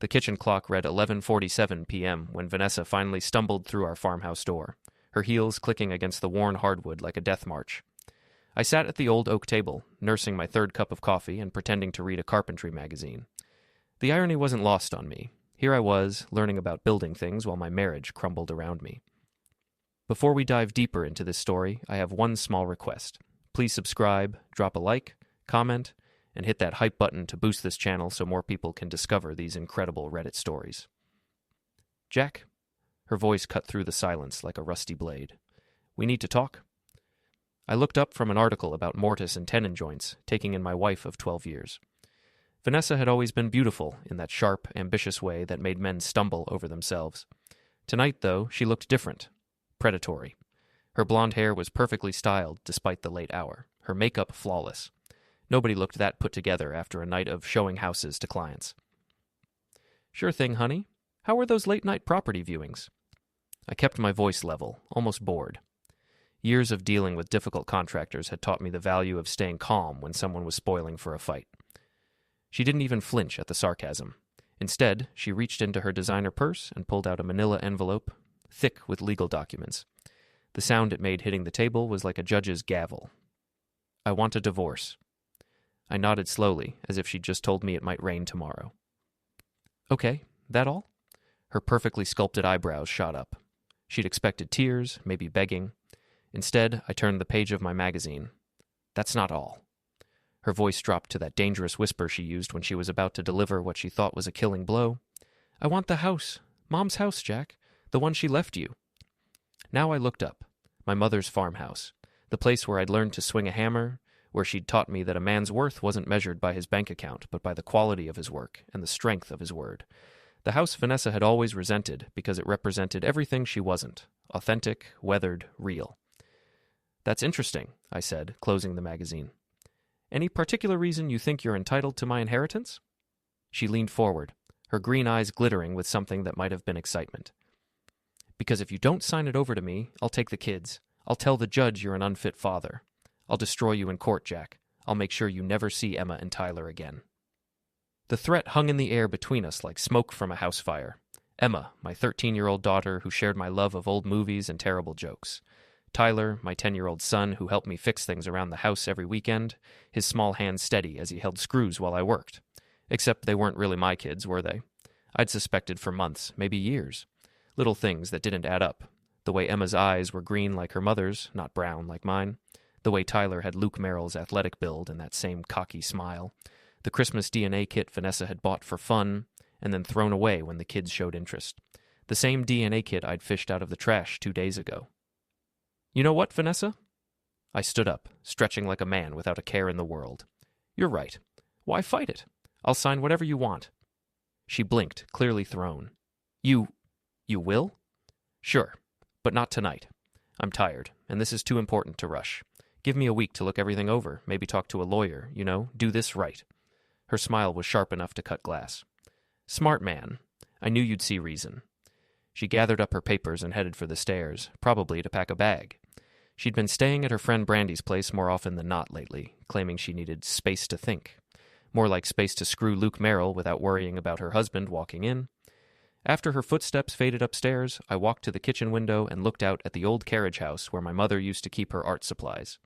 The kitchen clock read 11:47 p.m. when Vanessa finally stumbled through our farmhouse door, her heels clicking against the worn hardwood like a death march. I sat at the old oak table, nursing my third cup of coffee and pretending to read a carpentry magazine. The irony wasn't lost on me. Here I was, learning about building things while my marriage crumbled around me. Before we dive deeper into this story, I have one small request. Please subscribe, drop a like, comment, and hit that hype button to boost this channel so more people can discover these incredible Reddit stories. Jack? Her voice cut through the silence like a rusty blade. We need to talk? I looked up from an article about mortise and tenon joints, taking in my wife of 12 years. Vanessa had always been beautiful in that sharp, ambitious way that made men stumble over themselves. Tonight, though, she looked different. Predatory. Her blonde hair was perfectly styled despite the late hour, her makeup flawless. Nobody looked that put together after a night of showing houses to clients. Sure thing, honey. How were those late-night property viewings? I kept my voice level, almost bored. Years of dealing with difficult contractors had taught me the value of staying calm when someone was spoiling for a fight. She didn't even flinch at the sarcasm. Instead, she reached into her designer purse and pulled out a manila envelope, thick with legal documents. The sound it made hitting the table was like a judge's gavel. I want a divorce. I nodded slowly, as if she'd just told me it might rain tomorrow. Okay, that all? Her perfectly sculpted eyebrows shot up. She'd expected tears, maybe begging. Instead, I turned the page of my magazine. That's not all. Her voice dropped to that dangerous whisper she used when she was about to deliver what she thought was a killing blow. I want the house. Mom's house, Jack. The one she left you. Now I looked up. My mother's farmhouse. The place where I'd learned to swing a hammer, where she'd taught me that a man's worth wasn't measured by his bank account, but by the quality of his work and the strength of his word. The house Vanessa had always resented because it represented everything she wasn't. Authentic, weathered, real. That's interesting, I said, closing the magazine. Any particular reason you think you're entitled to my inheritance? She leaned forward, her green eyes glittering with something that might have been excitement. Because if you don't sign it over to me, I'll take the kids. I'll tell the judge you're an unfit father. I'll destroy you in court, Jack. I'll make sure you never see Emma and Tyler again. The threat hung in the air between us like smoke from a house fire. Emma, my 13-year-old daughter who shared my love of old movies and terrible jokes. Tyler, my 10-year-old son who helped me fix things around the house every weekend, his small hands steady as he held screws while I worked. Except they weren't really my kids, were they? I'd suspected for months, maybe years. Little things that didn't add up. The way Emma's eyes were green like her mother's, not brown like mine. The way Tyler had Luke Merrill's athletic build and that same cocky smile. The Christmas DNA kit Vanessa had bought for fun and then thrown away when the kids showed interest. The same DNA kit I'd fished out of the trash 2 days ago. You know what, Vanessa? I stood up, stretching like a man without a care in the world. You're right. Why fight it? I'll sign whatever you want. She blinked, clearly thrown. You will? Sure, but not tonight. I'm tired, and this is too important to rush. Give me a week to look everything over, maybe talk to a lawyer, do this right. Her smile was sharp enough to cut glass. Smart man. I knew you'd see reason. She gathered up her papers and headed for the stairs, probably to pack a bag. She'd been staying at her friend Brandy's place more often than not lately, claiming she needed space to think. More like space to screw Luke Merrill without worrying about her husband walking in. After her footsteps faded upstairs, I walked to the kitchen window and looked out at the old carriage house where my mother used to keep her art supplies.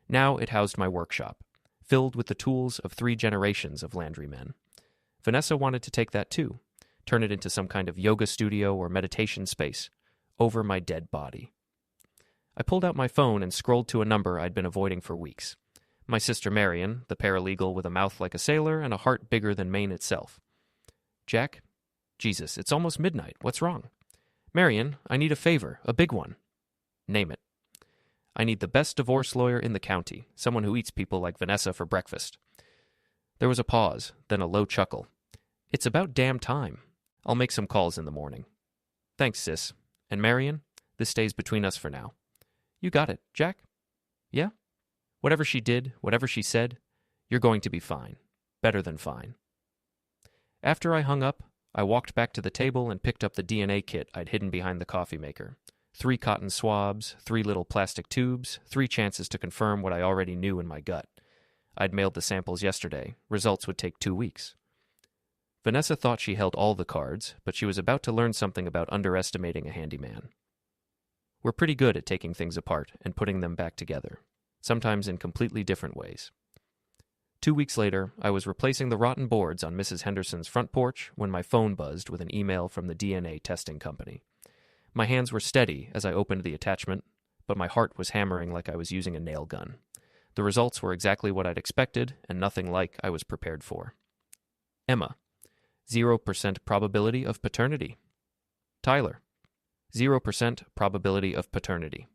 Now it housed my workshop, filled with the tools of 3 generations of landrymen. Vanessa wanted to take that too, turn it into some kind of yoga studio or meditation space, over my dead body. I pulled out my phone and scrolled to a number I'd been avoiding for weeks. My sister Marian, the paralegal with a mouth like a sailor and a heart bigger than Maine itself. Jack? Jesus, it's almost midnight. What's wrong? Marian, I need a favor, a big one. Name it. I need the best divorce lawyer in the county, someone who eats people like Vanessa for breakfast. There was a pause, then a low chuckle. It's about damn time. I'll make some calls in the morning. Thanks, sis. And Marian, this stays between us for now. You got it, Jack? Yeah? Whatever she did, whatever she said, you're going to be fine. Better than fine. After I hung up, I walked back to the table and picked up the DNA kit I'd hidden behind the coffee maker. 3 cotton swabs, 3 little plastic tubes, 3 chances to confirm what I already knew in my gut. I'd mailed the samples yesterday. Results would take 2 weeks. Vanessa thought she held all the cards, but she was about to learn something about underestimating a handyman. We're pretty good at taking things apart and putting them back together, sometimes in completely different ways. 2 weeks later, I was replacing the rotten boards on Mrs. Henderson's front porch when my phone buzzed with an email from the DNA testing company. My hands were steady as I opened the attachment, but my heart was hammering like I was using a nail gun. The results were exactly what I'd expected and nothing like I was prepared for. Emma, 0% probability of paternity. Tyler, 0% probability of paternity.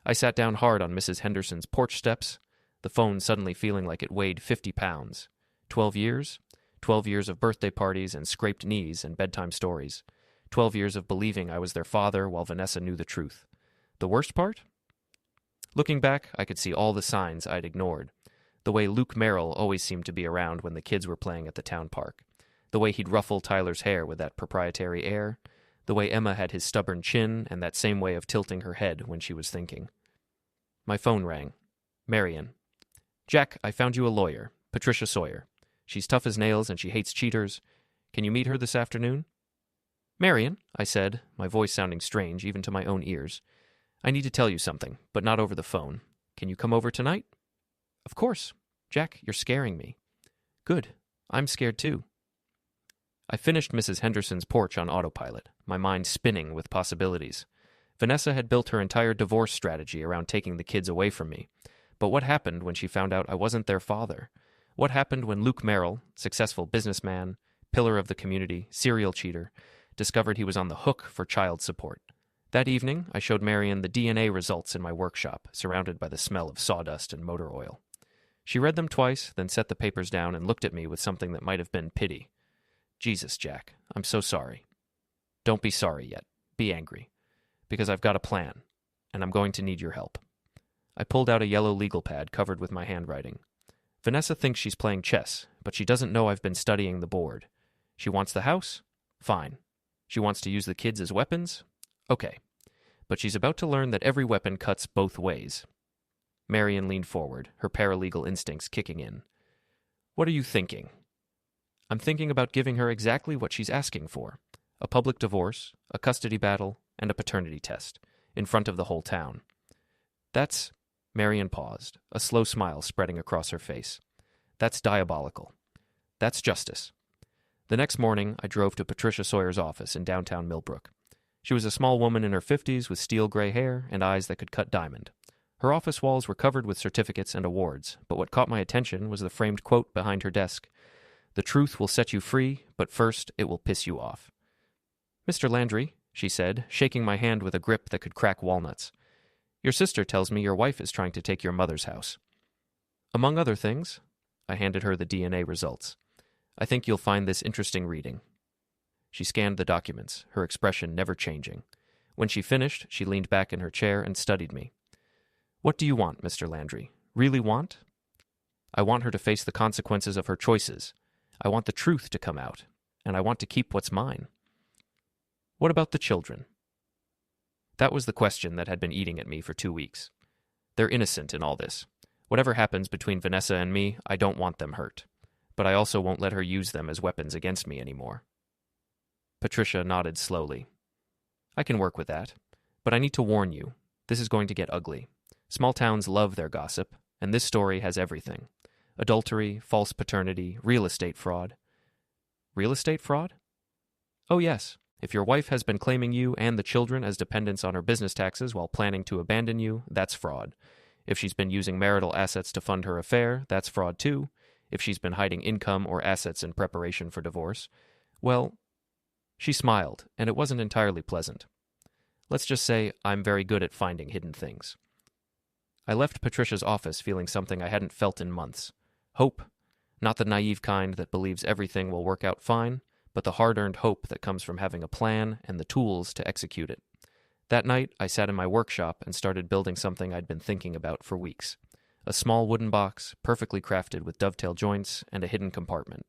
I sat down hard on Mrs. Henderson's porch steps, the phone suddenly feeling like it weighed 50 pounds. 12 years? 12 years of birthday parties and scraped knees and bedtime stories. 12 years of believing I was their father while Vanessa knew the truth. The worst part? Looking back, I could see all the signs I'd ignored. The way Luke Merrill always seemed to be around when the kids were playing at the town park. The way he'd ruffle Tyler's hair with that proprietary air. The way Emma had his stubborn chin and that same way of tilting her head when she was thinking. My phone rang. Marian. Jack, I found you a lawyer, Patricia Sawyer. She's tough as nails and she hates cheaters. Can you meet her this afternoon? Marian, I said, my voice sounding strange even to my own ears. I need to tell you something, but not over the phone. Can you come over tonight? Of course. Jack, you're scaring me. Good. I'm scared too. I finished Mrs. Henderson's porch on autopilot, my mind spinning with possibilities. Vanessa had built her entire divorce strategy around taking the kids away from me. But what happened when she found out I wasn't their father? What happened when Luke Merrill, successful businessman, pillar of the community, serial cheater, discovered he was on the hook for child support? That evening, I showed Marian the DNA results in my workshop, surrounded by the smell of sawdust and motor oil. She read them twice, then set the papers down and looked at me with something that might have been pity. Jesus, Jack, I'm so sorry. Don't be sorry yet. Be angry. Because I've got a plan, and I'm going to need your help. I pulled out a yellow legal pad covered with my handwriting. Vanessa thinks she's playing chess, but she doesn't know I've been studying the board. She wants the house? Fine. She wants to use the kids as weapons? Okay. But she's about to learn that every weapon cuts both ways. Marian leaned forward, her paralegal instincts kicking in. What are you thinking? I'm thinking about giving her exactly what she's asking for. A public divorce, a custody battle, and a paternity test, in front of the whole town. That's... Marian paused, a slow smile spreading across her face. That's diabolical. That's justice. The next morning, I drove to Patricia Sawyer's office in downtown Millbrook. She was a small woman in her 50s with steel gray hair and eyes that could cut diamond. Her office walls were covered with certificates and awards, but what caught my attention was the framed quote behind her desk. The truth will set you free, but first it will piss you off. Mr. Landry, she said, shaking my hand with a grip that could crack walnuts. Your sister tells me your wife is trying to take your mother's house. Among other things, I handed her the DNA results. I think you'll find this interesting reading. She scanned the documents, her expression never changing. When she finished, she leaned back in her chair and studied me. What do you want, Mr. Landry? Really want? I want her to face the consequences of her choices. I want the truth to come out, and I want to keep what's mine. What about the children? That was the question that had been eating at me for 2 weeks. They're innocent in all this. Whatever happens between Vanessa and me, I don't want them hurt. But I also won't let her use them as weapons against me anymore. Patricia nodded slowly. I can work with that. But I need to warn you, this is going to get ugly. Small towns love their gossip, and this story has everything. Adultery, false paternity, real estate fraud. Real estate fraud? Oh yes. If your wife has been claiming you and the children as dependents on her business taxes while planning to abandon you, that's fraud. If she's been using marital assets to fund her affair, that's fraud too. If she's been hiding income or assets in preparation for divorce, well, she smiled, and it wasn't entirely pleasant. Let's just say I'm very good at finding hidden things. I left Patricia's office feeling something I hadn't felt in months. Hope. Not the naive kind that believes everything will work out fine, but the hard-earned hope that comes from having a plan and the tools to execute it. That night, I sat in my workshop and started building something I'd been thinking about for weeks. A small wooden box, perfectly crafted with dovetail joints and a hidden compartment.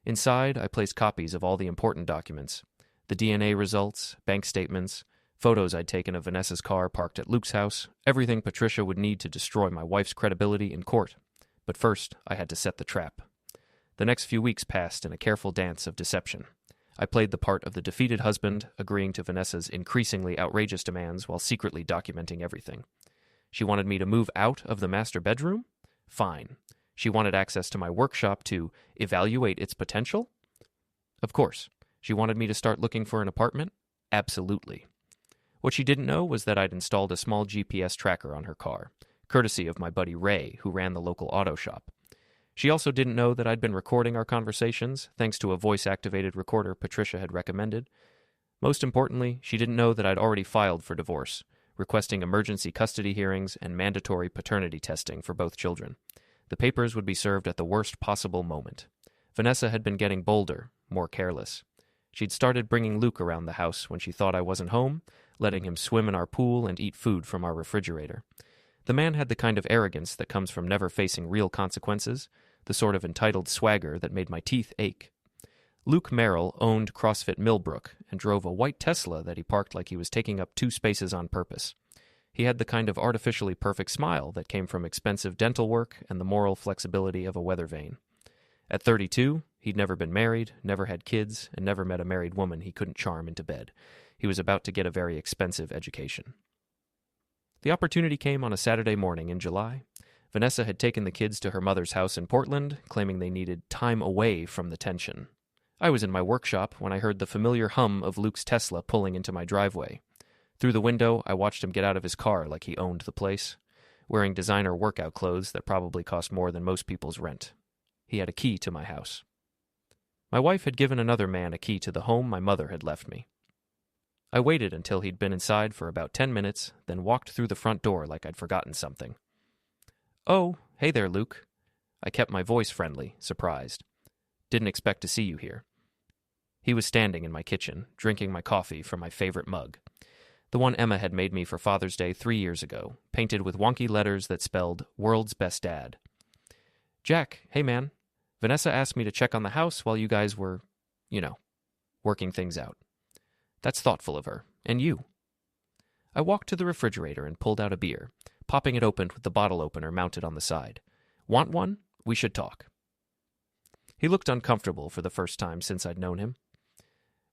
Inside, I placed copies of all the important documents. The DNA results, bank statements, photos I'd taken of Vanessa's car parked at Luke's house, everything Patricia would need to destroy my wife's credibility in court. But first, I had to set the trap. The next few weeks passed in a careful dance of deception. I played the part of the defeated husband, agreeing to Vanessa's increasingly outrageous demands while secretly documenting everything. She wanted me to move out of the master bedroom? Fine. She wanted access to my workshop to evaluate its potential? Of course. She wanted me to start looking for an apartment? Absolutely. What she didn't know was that I'd installed a small GPS tracker on her car, courtesy of my buddy Ray, who ran the local auto shop. She also didn't know that I'd been recording our conversations, thanks to a voice-activated recorder Patricia had recommended. Most importantly, she didn't know that I'd already filed for divorce, requesting emergency custody hearings and mandatory paternity testing for both children. The papers would be served at the worst possible moment. Vanessa had been getting bolder, more careless. She'd started bringing Luke around the house when she thought I wasn't home, letting him swim in our pool and eat food from our refrigerator. The man had the kind of arrogance that comes from never facing real consequences, the sort of entitled swagger that made my teeth ache. Luke Merrill owned CrossFit Millbrook and drove a white Tesla that he parked like he was taking up 2 spaces on purpose. He had the kind of artificially perfect smile that came from expensive dental work and the moral flexibility of a weather vane. At 32, he'd never been married, never had kids, and never met a married woman he couldn't charm into bed. He was about to get a very expensive education. The opportunity came on a Saturday morning in July. Vanessa had taken the kids to her mother's house in Portland, claiming they needed time away from the tension. I was in my workshop when I heard the familiar hum of Luke's Tesla pulling into my driveway. Through the window, I watched him get out of his car like he owned the place, wearing designer workout clothes that probably cost more than most people's rent. He had a key to my house. My wife had given another man a key to the home my mother had left me. I waited until he'd been inside for about 10 minutes, then walked through the front door like I'd forgotten something. "Oh, hey there, Luke." I kept my voice friendly, surprised. "Didn't expect to see you here." He was standing in my kitchen, drinking my coffee from my favorite mug. The one Emma had made me for Father's Day 3 years ago, painted with wonky letters that spelled "World's Best Dad." "Jack, hey man. Vanessa asked me to check on the house while you guys were, working things out." "That's thoughtful of her. And you?" I walked to the refrigerator and pulled out a beer, popping it open with the bottle opener mounted on the side. "Want one? We should talk." He looked uncomfortable for the first time since I'd known him.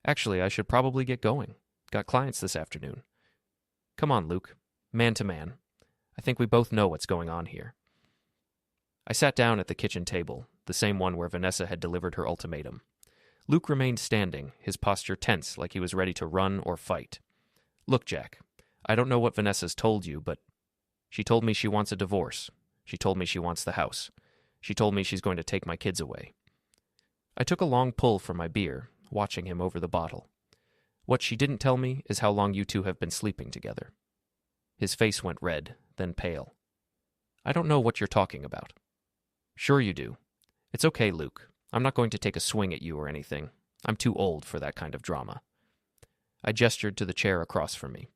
"Actually, I should probably get going. Got clients this afternoon." "Come on, Luke. Man to man. I think we both know what's going on here." I sat down at the kitchen table, the same one where Vanessa had delivered her ultimatum. Luke remained standing, his posture tense like he was ready to run or fight. "Look, Jack, I don't know what Vanessa's told you, but she told me she wants a divorce. She told me she wants the house. She told me she's going to take my kids away." I took a long pull from my beer, watching him over the bottle. "What she didn't tell me is how long you two have been sleeping together." His face went red, then pale. "I don't know what you're talking about." "Sure you do. It's okay, Luke. I'm not going to take a swing at you or anything. I'm too old for that kind of drama." I gestured to the chair across from me.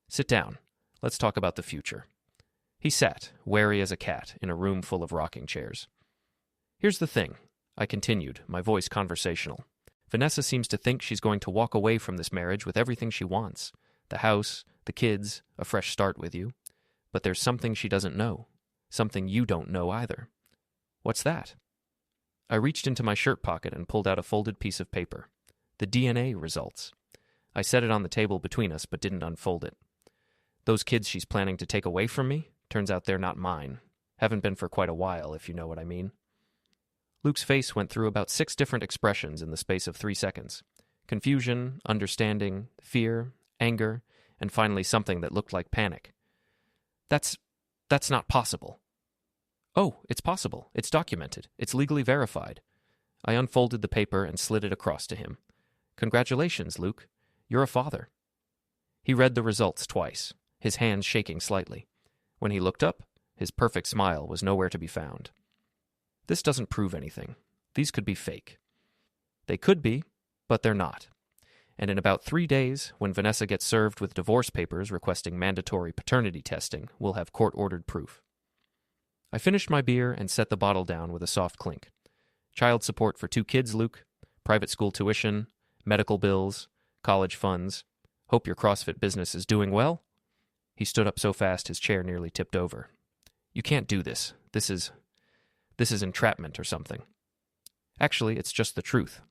"Sit down. Let's talk about the future." He sat, wary as a cat, in a room full of rocking chairs. "Here's the thing," I continued, my voice conversational. "Vanessa seems to think she's going to walk away from this marriage with everything she wants. The house, the kids, a fresh start with you. But there's something she doesn't know. Something you don't know either." "What's that?" I reached into my shirt pocket and pulled out a folded piece of paper. The DNA results. I set it on the table between us, but didn't unfold it. "Those kids she's planning to take away from me? Turns out they're not mine. Haven't been for quite a while, if you know what I mean." Luke's face went through about 6 different expressions in the space of 3 seconds. Confusion, understanding, fear, anger, and finally something that looked like panic. That's not possible." "Oh, it's possible. It's documented. It's legally verified." I unfolded the paper and slid it across to him. "Congratulations, Luke. You're a father." He read the results twice, his hands shaking slightly. When he looked up, his perfect smile was nowhere to be found. "This doesn't prove anything. These could be fake." "They could be, but they're not. And in about 3 days, when Vanessa gets served with divorce papers requesting mandatory paternity testing, we'll have court-ordered proof." I finished my beer and set the bottle down with a soft clink. "Child support for 2 kids, Luke. Private school tuition. Medical bills. College funds. Hope your CrossFit business is doing well." He stood up so fast his chair nearly tipped over. "You can't do this. This is entrapment or something." Actually, it's just the truth.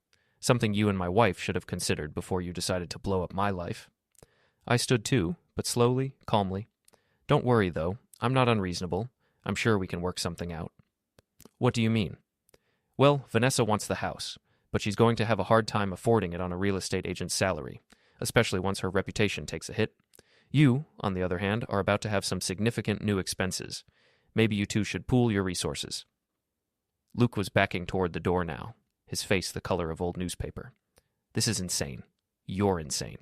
Something you and my wife should have considered before you decided to blow up my life. I stood too, but slowly, calmly. Don't worry, though. I'm not unreasonable. I'm sure we can work something out. What do you mean? Well, Vanessa wants the house, but she's going to have a hard time affording it on a real estate agent's salary, especially once her reputation takes a hit. You, on the other hand, are about to have some significant new expenses. Maybe you two should pool your resources. Luke was backing toward the door now, his face the color of old newspaper. This is insane. You're insane.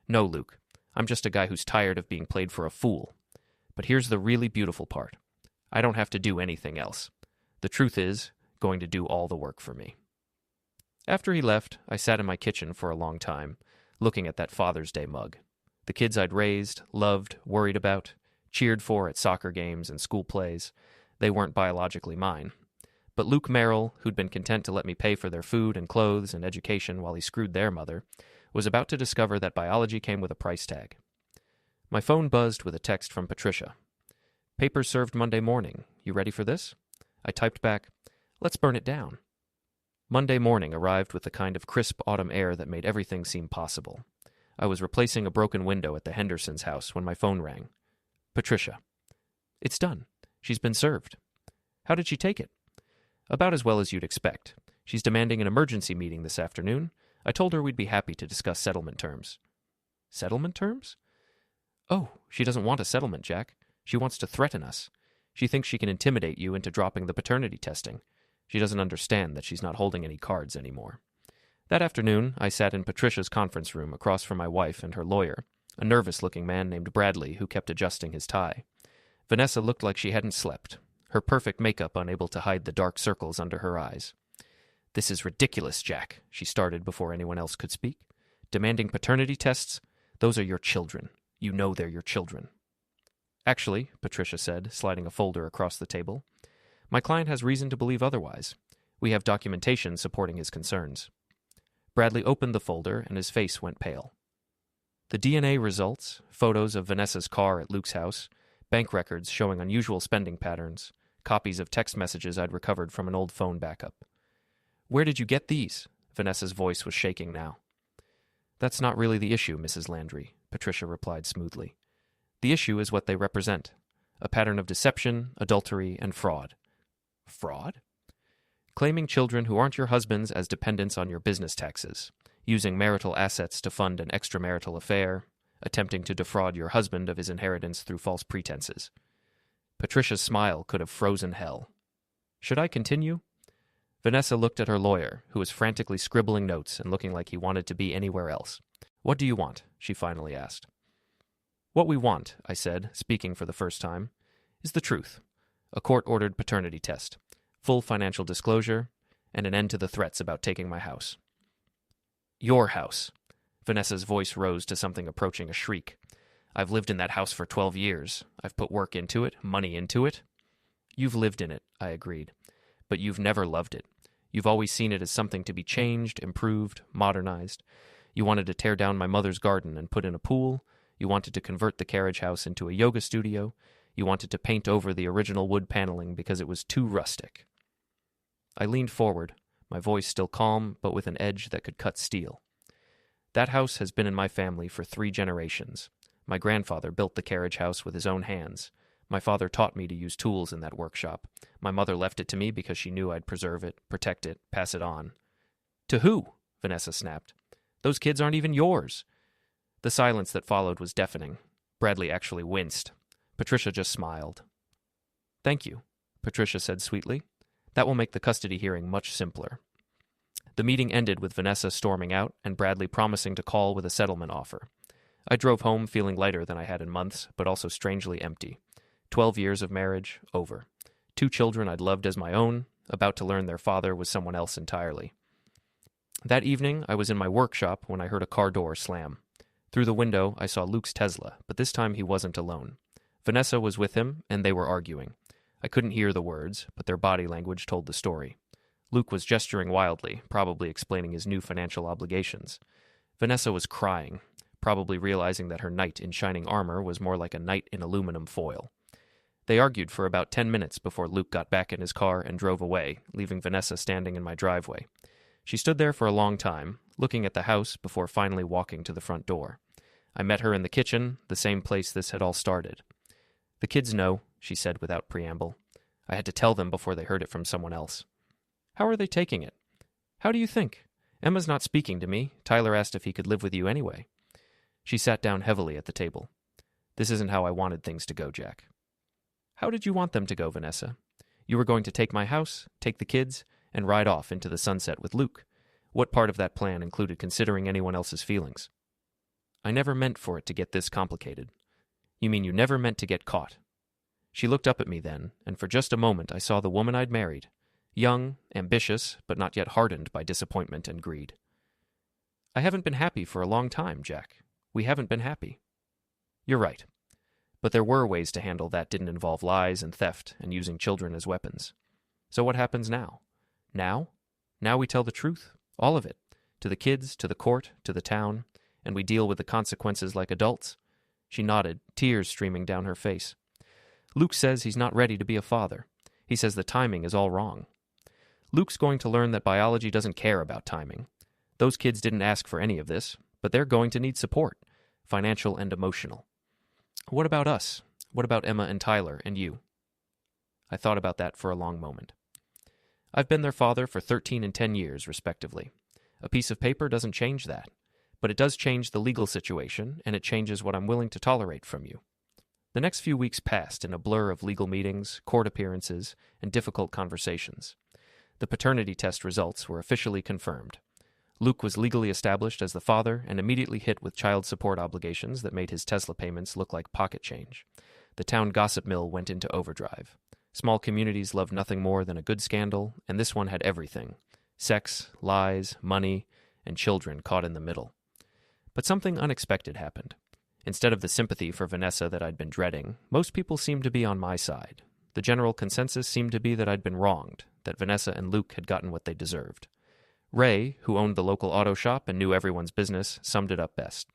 No, Luke. I'm just a guy who's tired of being played for a fool. But here's the really beautiful part. I don't have to do anything else. The truth is, going to do all the work for me. After he left, I sat in my kitchen for a long time, looking at that Father's Day mug. The kids I'd raised, loved, worried about, cheered for at soccer games and school plays. They weren't biologically mine. But Luke Merrill, who'd been content to let me pay for their food and clothes and education while he screwed their mother, was about to discover that biology came with a price tag. My phone buzzed with a text from Patricia. Papers served Monday morning. You ready for this? I typed back, let's burn it down. Monday morning arrived with the kind of crisp autumn air that made everything seem possible. I was replacing a broken window at the Hendersons' house when my phone rang. Patricia. It's done. She's been served. How did she take it? About as well as you'd expect. She's demanding an emergency meeting this afternoon. I told her we'd be happy to discuss settlement terms. Settlement terms? Oh, she doesn't want a settlement, Jack. She wants to threaten us. She thinks she can intimidate you into dropping the paternity testing. She doesn't understand that she's not holding any cards anymore. That afternoon, I sat in Patricia's conference room across from my wife and her lawyer, a nervous-looking man named Bradley who kept adjusting his tie. Vanessa looked like she hadn't slept, her perfect makeup unable to hide the dark circles under her eyes. This is ridiculous, Jack, she started before anyone else could speak. Demanding paternity tests? Those are your children. You know they're your children. Actually, Patricia said, sliding a folder across the table, my client has reason to believe otherwise. We have documentation supporting his concerns. Bradley opened the folder and his face went pale. The DNA results, photos of Vanessa's car at Luke's house, bank records showing unusual spending patterns, copies of text messages I'd recovered from an old phone backup. Where did you get these? Vanessa's voice was shaking now. That's not really the issue, Mrs. Landry, Patricia replied smoothly. The issue is what they represent, a pattern of deception, adultery, and fraud. Fraud? Claiming children who aren't your husband's as dependents on your business taxes, using marital assets to fund an extramarital affair, attempting to defraud your husband of his inheritance through false pretenses. Patricia's smile could have frozen hell. Should I continue? Vanessa looked at her lawyer, who was frantically scribbling notes and looking like he wanted to be anywhere else. What do you want? She finally asked. What we want, I said, speaking for the first time, is the truth. A court-ordered paternity test, full financial disclosure, and an end to the threats about taking my house. Your house. Vanessa's voice rose to something approaching a shriek. I've lived in that house for 12 years. I've put work into it, money into it. You've lived in it, I agreed. But you've never loved it. You've always seen it as something to be changed, improved, modernized. You wanted to tear down my mother's garden and put in a pool. You wanted to convert the carriage house into a yoga studio. You wanted to paint over the original wood paneling because it was too rustic. I leaned forward, my voice still calm but with an edge that could cut steel. That house has been in my family for 3 generations. My grandfather built the carriage house with his own hands. My father taught me to use tools in that workshop. My mother left it to me because she knew I'd preserve it, protect it, pass it on. To who? Vanessa snapped. Those kids aren't even yours. The silence that followed was deafening. Bradley actually winced. Patricia just smiled. Thank you, Patricia said sweetly. That will make the custody hearing much simpler. The meeting ended with Vanessa storming out and Bradley promising to call with a settlement offer. I drove home feeling lighter than I had in months, but also strangely empty. 12 years of marriage, over. 2 children I'd loved as my own, about to learn their father was someone else entirely. That evening, I was in my workshop when I heard a car door slam. Through the window, I saw Luke's Tesla, but this time he wasn't alone. Vanessa was with him, and they were arguing. I couldn't hear the words, but their body language told the story. Luke was gesturing wildly, probably explaining his new financial obligations. Vanessa was crying, probably realizing that her knight in shining armor was more like a knight in aluminum foil. They argued for about 10 minutes before Luke got back in his car and drove away, leaving Vanessa standing in my driveway. She stood there for a long time, looking at the house before finally walking to the front door. I met her in the kitchen, the same place this had all started. "The kids know," she said without preamble. I had to tell them before they heard it from someone else. "How are they taking it?" "How do you think? Emma's not speaking to me. Tyler asked if he could live with you anyway." She sat down heavily at the table. "This isn't how I wanted things to go, Jack." "How did you want them to go, Vanessa? You were going to take my house, take the kids, and ride off into the sunset with Luke. What part of that plan included considering anyone else's feelings?" "I never meant for it to get this complicated." "You mean you never meant to get caught?" She looked up at me then, and for just a moment I saw the woman I'd married, young, ambitious, but not yet hardened by disappointment and greed. "I haven't been happy for a long time, Jack. We haven't been happy." "You're right. But there were ways to handle that didn't involve lies and theft and using children as weapons. So what happens now? Now we tell the truth, all of it, to the kids, to the court, to the town, and we deal with the consequences like adults." She nodded, tears streaming down her face. "Luke says he's not ready to be a father. He says the timing is all wrong. Luke's going to learn that biology doesn't care about timing. Those kids didn't ask for any of this, but they're going to need support, financial and emotional. What about us? What about Emma and Tyler and you?" I thought about that for a long moment. "I've been their father for 13 and 10 years, respectively. A piece of paper doesn't change that, but it does change the legal situation, and it changes what I'm willing to tolerate from you." The next few weeks passed in a blur of legal meetings, court appearances, and difficult conversations. The paternity test results were officially confirmed. Luke was legally established as the father and immediately hit with child support obligations that made his Tesla payments look like pocket change. The town gossip mill went into overdrive. Small communities love nothing more than a good scandal, and this one had everything: sex, lies, money, and children caught in the middle. But something unexpected happened. Instead of the sympathy for Vanessa that I'd been dreading, most people seemed to be on my side. The general consensus seemed to be that I'd been wronged, that Vanessa and Luke had gotten what they deserved. Ray, who owned the local auto shop and knew everyone's business, summed it up best.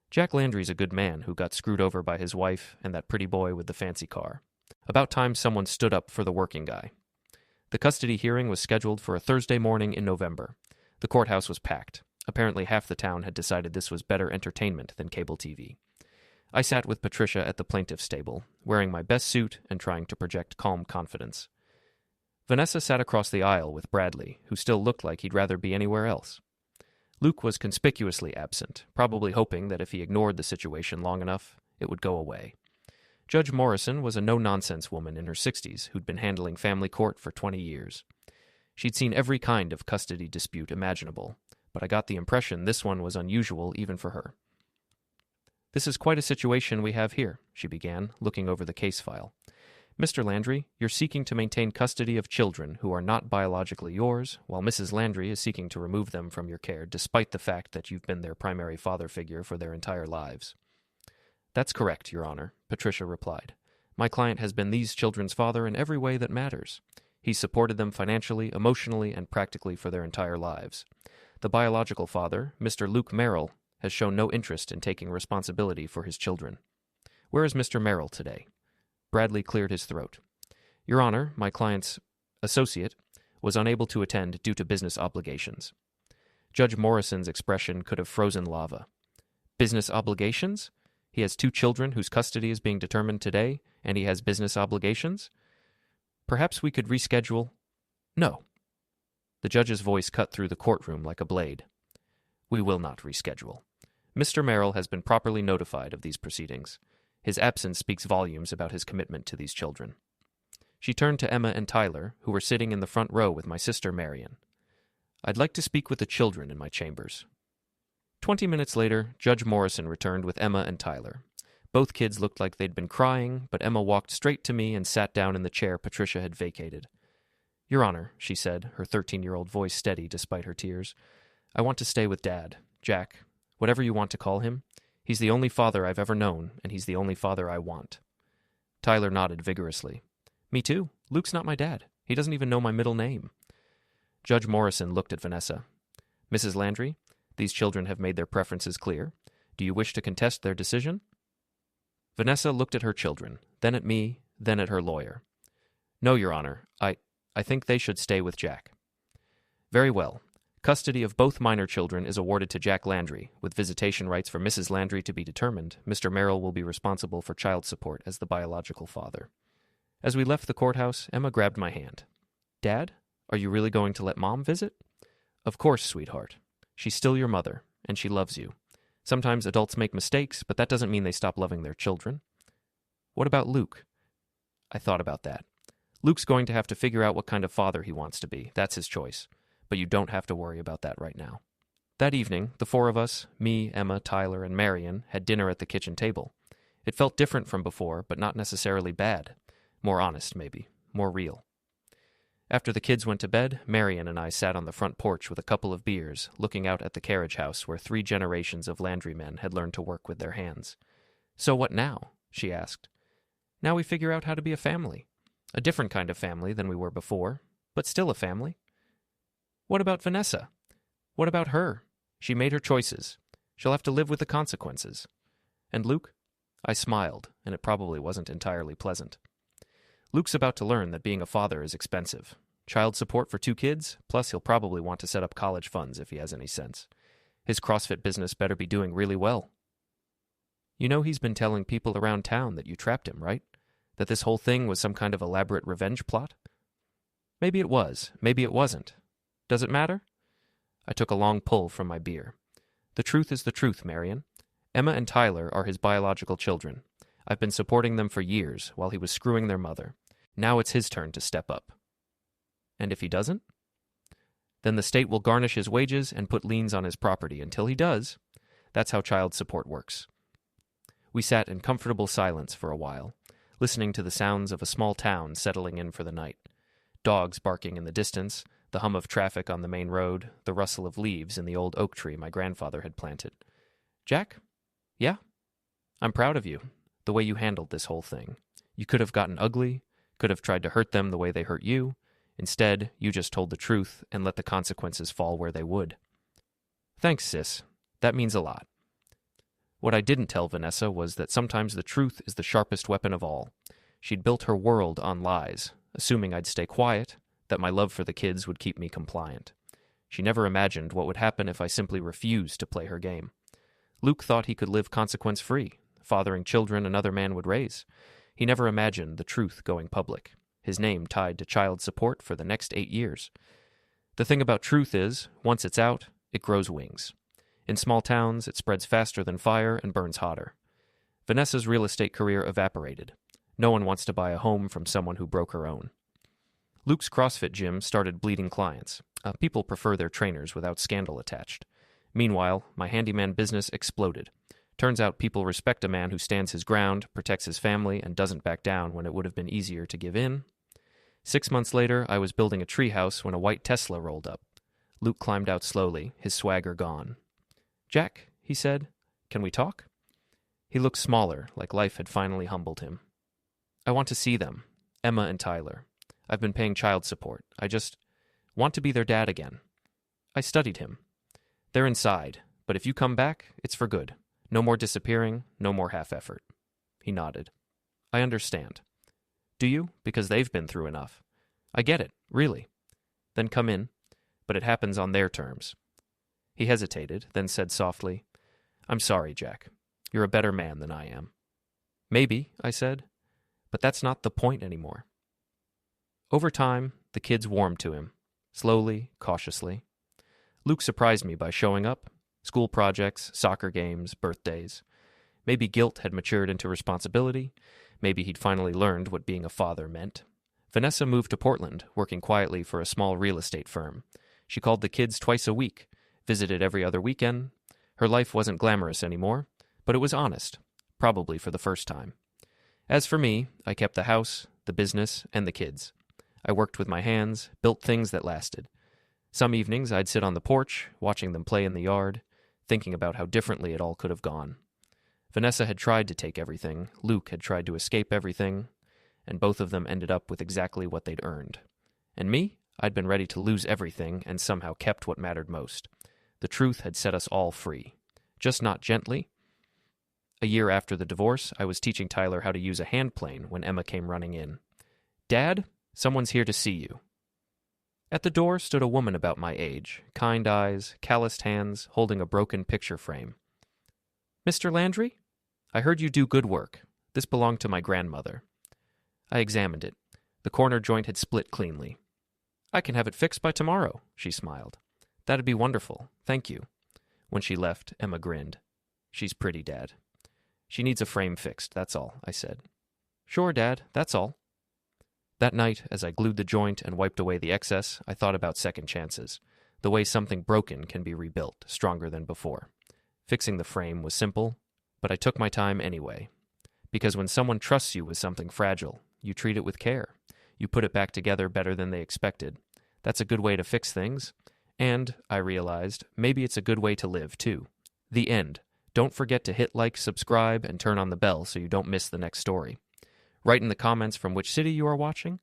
"Jack Landry's a good man who got screwed over by his wife and that pretty boy with the fancy car. About time someone stood up for the working guy." The custody hearing was scheduled for a Thursday morning in November. The courthouse was packed. Apparently half the town had decided this was better entertainment than cable TV. I sat with Patricia at the plaintiff's table, wearing my best suit and trying to project calm confidence. Vanessa sat across the aisle with Bradley, who still looked like he'd rather be anywhere else. Luke was conspicuously absent, probably hoping that if he ignored the situation long enough, it would go away. Judge Morrison was a no-nonsense woman in her 60s who'd been handling family court for 20 years. She'd seen every kind of custody dispute imaginable, but I got the impression this one was unusual even for her. "This is quite a situation we have here," she began, looking over the case file. "Mr. Landry, you're seeking to maintain custody of children who are not biologically yours, while Mrs. Landry is seeking to remove them from your care despite the fact that you've been their primary father figure for their entire lives." "That's correct, Your Honor," Patricia replied. "My client has been these children's father in every way that matters. He's supported them financially, emotionally, and practically for their entire lives. The biological father, Mr. Luke Merrill, has shown no interest in taking responsibility for his children. Where is Mr. Merrill today?" Bradley cleared his throat. "Your Honor, my client's associate was unable to attend due to business obligations." Judge Morrison's expression could have frozen lava. "Business obligations? He has 2 children whose custody is being determined today, and he has business obligations? Perhaps we could reschedule—" "No." The judge's voice cut through the courtroom like a blade. "We will not reschedule. Mr. Merrill has been properly notified of these proceedings. His absence speaks volumes about his commitment to these children." She turned to Emma and Tyler, who were sitting in the front row with my sister Marian. "I'd like to speak with the children in my chambers." 20 minutes later, Judge Morrison returned with Emma and Tyler. Both kids looked like they'd been crying, but Emma walked straight to me and sat down in the chair Patricia had vacated. "Your Honor," she said, her 13-year-old voice steady despite her tears, "I want to stay with Dad, Jack, whatever you want to call him. He's the only father I've ever known, and he's the only father I want." Tyler nodded vigorously. "Me too. Luke's not my dad. He doesn't even know my middle name." Judge Morrison looked at Vanessa. "Mrs. Landry, these children have made their preferences clear. Do you wish to contest their decision?" Vanessa looked at her children, then at me, then at her lawyer. "No, Your Honor, I think they should stay with Jack." "Very well. Custody of both minor children is awarded to Jack Landry, with visitation rights for Mrs. Landry to be determined. Mr. Merrill will be responsible for child support as the biological father." As we left the courthouse, Emma grabbed my hand. "Dad, are you really going to let Mom visit?" "Of course, sweetheart. She's still your mother, and she loves you. Sometimes adults make mistakes, but that doesn't mean they stop loving their children." "What about Luke?" I thought about that. Luke's going to have to figure out what kind of father he wants to be. That's his choice. But you don't have to worry about that right now. That evening, the four of us, me, Emma, Tyler, and Marian, had dinner at the kitchen table. It felt different from before, but not necessarily bad. More honest, maybe. More real. After the kids went to bed, Marian and I sat on the front porch with a couple of beers, looking out at the carriage house where 3 generations of Landry men had learned to work with their hands. "So what now?" she asked. "Now we figure out how to be a family. A different kind of family than we were before, but still a family." "What about Vanessa? What about her? She made her choices. She'll have to live with the consequences. And Luke?" I smiled, and it probably wasn't entirely pleasant. "Luke's about to learn that being a father is expensive. Child support for 2 kids, plus he'll probably want to set up college funds if he has any sense. His CrossFit business better be doing really well." "You know he's been telling people around town that you trapped him, right? That this whole thing was some kind of elaborate revenge plot?" "Maybe it was, maybe it wasn't. Does it matter?" I took a long pull from my beer. "The truth is the truth, Marian. Emma and Tyler are his biological children. I've been supporting them for years while he was screwing their mother. Now it's his turn to step up." "And if he doesn't?" "Then the state will garnish his wages and put liens on his property until he does. That's how child support works." We sat in comfortable silence for a while, listening to the sounds of a small town settling in for the night. Dogs barking in the distance, the hum of traffic on the main road, the rustle of leaves in the old oak tree my grandfather had planted. "Jack? Yeah? I'm proud of you, the way you handled this whole thing. You could have gotten ugly, could have tried to hurt them the way they hurt you. Instead, you just told the truth and let the consequences fall where they would." "Thanks, sis. That means a lot." What I didn't tell Vanessa was that sometimes the truth is the sharpest weapon of all. She'd built her world on lies, assuming I'd stay quiet, that my love for the kids would keep me compliant. She never imagined what would happen if I simply refused to play her game. Luke thought he could live consequence-free, fathering children another man would raise. He never imagined the truth going public, his name tied to child support for the next 8 years. The thing about truth is, once it's out, it grows wings. In small towns, it spreads faster than fire and burns hotter. Vanessa's real estate career evaporated. No one wants to buy a home from someone who broke her own. Luke's CrossFit gym started bleeding clients. People prefer their trainers without scandal attached. Meanwhile, my handyman business exploded. Turns out people respect a man who stands his ground, protects his family, and doesn't back down when it would have been easier to give in. 6 months later, I was building a treehouse when a white Tesla rolled up. Luke climbed out slowly, his swagger gone. "Jack," he said, "can we talk?" He looked smaller, like life had finally humbled him. "I want to see them, Emma and Tyler. I've been paying child support. I just want to be their dad again." I studied him. "They're inside, but if you come back, it's for good. No more disappearing, no more half-effort." He nodded. "I understand." "Do you? Because they've been through enough." "I get it, really." "Then come in. But it happens on their terms." He hesitated, then said softly, "I'm sorry, Jack. You're a better man than I am." "Maybe," I said, "but that's not the point anymore." Over time, the kids warmed to him, slowly, cautiously. Luke surprised me by showing up. School projects, soccer games, birthdays. Maybe guilt had matured into responsibility. Maybe he'd finally learned what being a father meant. Vanessa moved to Portland, working quietly for a small real estate firm. She called the kids twice a week, visited every other weekend. Her life wasn't glamorous anymore, but it was honest, probably for the first time. As for me, I kept the house, the business, and the kids. I worked with my hands, built things that lasted. Some evenings I'd sit on the porch, watching them play in the yard, thinking about how differently it all could have gone. Vanessa had tried to take everything, Luke had tried to escape everything, and both of them ended up with exactly what they'd earned. And me? I'd been ready to lose everything and somehow kept what mattered most. The truth had set us all free. Just not gently. A year after the divorce, I was teaching Tyler how to use a hand plane when Emma came running in. "Dad, someone's here to see you." At the door stood a woman about my age, kind eyes, calloused hands, holding a broken picture frame. "Mr. Landry? I heard you do good work. This belonged to my grandmother." I examined it. The corner joint had split cleanly. "I can have it fixed by tomorrow," she smiled. "That'd be wonderful. Thank you." When she left, Emma grinned. "She's pretty, Dad." "She needs a frame fixed, that's all," I said. "Sure, Dad, that's all." That night, as I glued the joint and wiped away the excess, I thought about second chances, the way something broken can be rebuilt, stronger than before. Fixing the frame was simple, but I took my time anyway. Because when someone trusts you with something fragile, you treat it with care. You put it back together better than they expected. That's a good way to fix things. And, I realized, maybe it's a good way to live, too. The end. Don't forget to hit like, subscribe, and turn on the bell so you don't miss the next story. Write in the comments from which city you are watching.